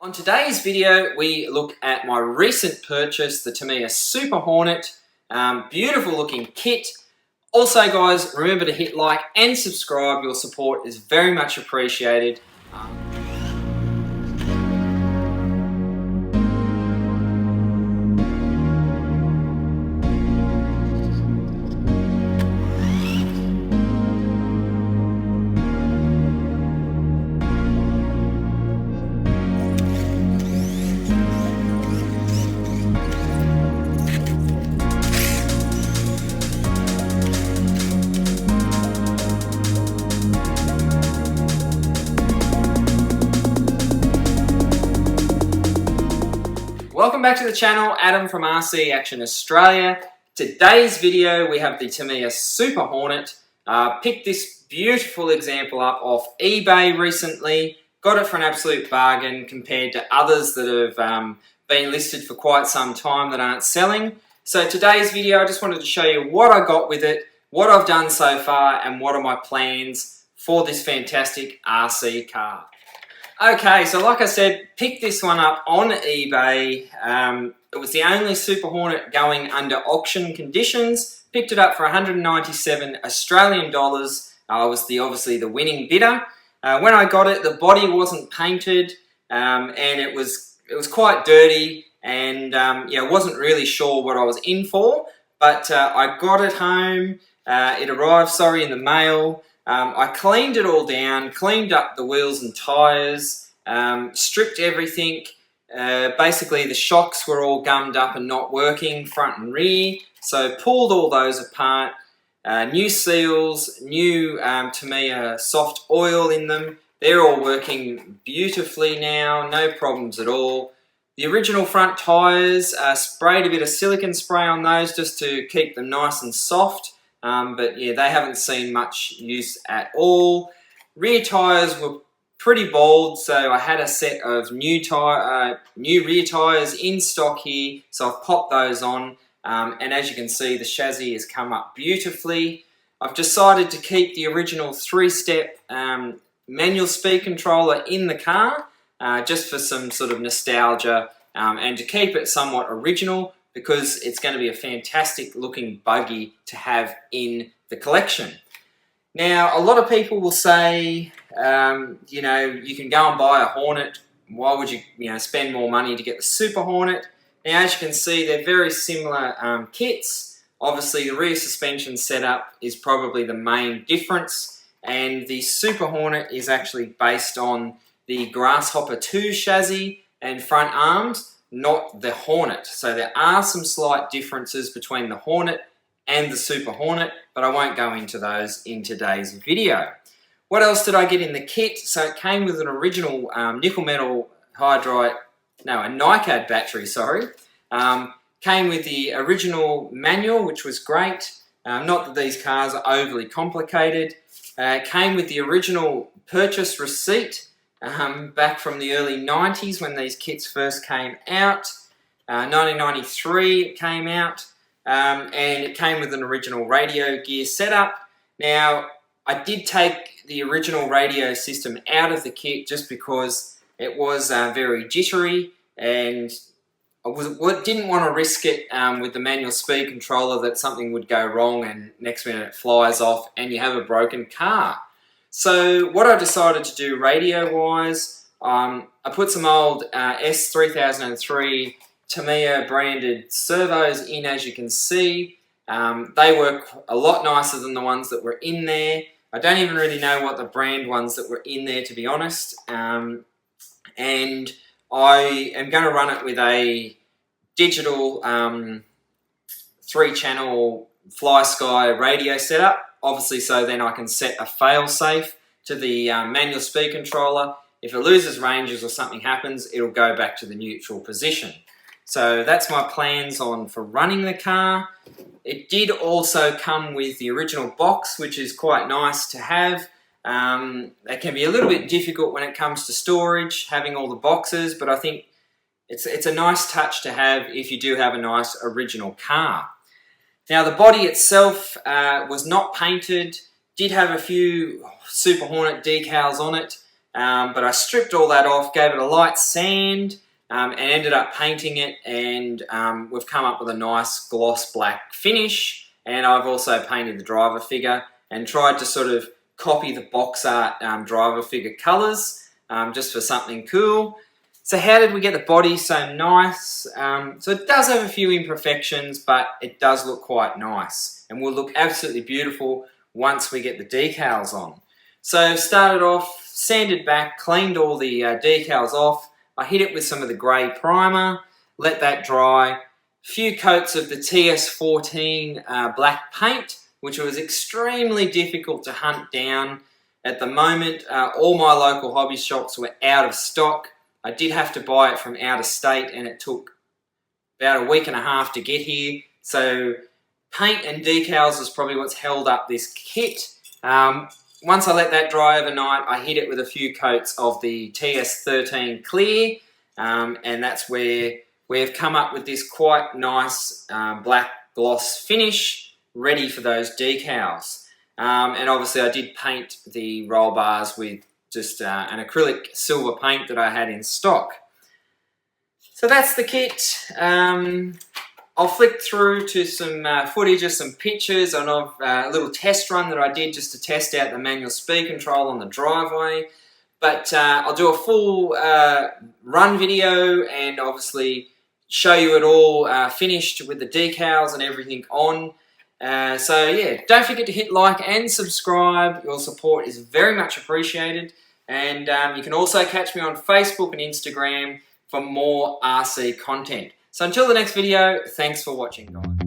On today's video, we look at my recent purchase, the Tamiya Super Hornet. Beautiful looking kit. Also guys, remember to hit like and subscribe. Your support is very much appreciated. Welcome back to the channel, Adam from RC Action Australia. Today's video we have the Tamiya Super Hornet. Picked this beautiful example up off eBay recently. Got it for an absolute bargain compared to others that have been listed for quite some time that aren't selling. So today's video I just wanted to show you what I got with it, what I've done so far and what are my plans for this fantastic RC car. Okay, so like I said, picked this one up on eBay. It was the only Super Hornet going under auction conditions. Picked it up for 197 Australian dollars. I was obviously the winning bidder. When I got it, the body wasn't painted, and it was quite dirty, and yeah, wasn't really sure what I was in for. But I got it home. It arrived, in the mail. I cleaned it all down, cleaned up the wheels and tyres, stripped everything. Basically the shocks were all gummed up and not working, front and rear, so pulled all those apart. New seals, new Tamiya soft oil in them. They're all working beautifully now, no problems at all. The original front tyres, sprayed a bit of silicone spray on those just to keep them nice and soft. But yeah, they haven't seen much use at all. Rear tyres were pretty bald, so I had a set of new rear tyres in stock here, so I've popped those on, and as you can see the chassis has come up beautifully. I've decided to keep the original 3-step manual speed controller in the car, just for some sort of nostalgia, and to keep it somewhat original, because it's going to be a fantastic looking buggy to have in the collection. Now, a lot of people will say, you know, you can go and buy a Hornet. Why would you, spend more money to get the Super Hornet? Now, as you can see, they're very similar kits. Obviously, the rear suspension setup is probably the main difference, and the Super Hornet is actually based on the Grasshopper 2 chassis and front arms, not the Hornet. So there are some slight differences between the Hornet and the Super Hornet, but I won't go into those in today's video. What else did I get in the kit? So it came with an original nickel metal hydride, no, a NiCad battery, sorry. Came with the original manual, which was great. Not that these cars are overly complicated. Came with the original purchase receipt, back from the early 90s when these kits first came out. 1993 it came out, and it came with an original radio gear setup. Now, I did take the original radio system out of the kit just because it was very jittery, and I didn't want to risk it with the manual speed controller that something would go wrong and next minute it flies off and you have a broken car. So what I decided to do radio-wise, I put some old S3003 Tamiya branded servos in, as you can see. They work a lot nicer than the ones that were in there. I don't even really know what the brand ones that were in there, to be honest. And I am going to run it with a digital 3-channel FlySky radio setup. Obviously, so then I can set a fail-safe to the manual speed controller. If it loses ranges or something happens, it'll go back to the neutral position. So that's my plans for running the car. It did also come with the original box, which is quite nice to have. It can be a little bit difficult when it comes to storage, having all the boxes, but I think it's a nice touch to have if you do have a nice original car. Now, the body itself was not painted, did have a few Super Hornet decals on it. but I stripped all that off, gave it a light sand, and ended up painting it, and we've come up with a nice gloss black finish. And I've also painted the driver figure and tried to sort of copy the box art driver figure colours just for something cool. So how did we get the body so nice? So it does have a few imperfections, but it does look quite nice and will look absolutely beautiful once we get the decals on. So started off, sanded back, cleaned all the decals off. I hit it with some of the grey primer, let that dry. A few coats of the TS14 black paint, which was extremely difficult to hunt down. At the moment, all my local hobby shops were out of stock. I did have to buy it from out of state, and it took about a week and a half to get here. So paint and decals is probably what's held up this kit. Once I let that dry overnight, I hit it with a few coats of the TS13 clear, and that's where we've come up with this quite nice black gloss finish ready for those decals. And obviously I did paint the roll bars with just an acrylic silver paint that I had in stock. So that's the kit. I'll flick through to some footage of some pictures and of a little test run that I did just to test out the manual speed control on the driveway. But I'll do a full run video and obviously show you it all finished with the decals and everything on. So yeah, don't forget to hit like and subscribe. Your support is very much appreciated. And you can also catch me on Facebook and Instagram for more RC content. So until the next video, thanks for watching, guys.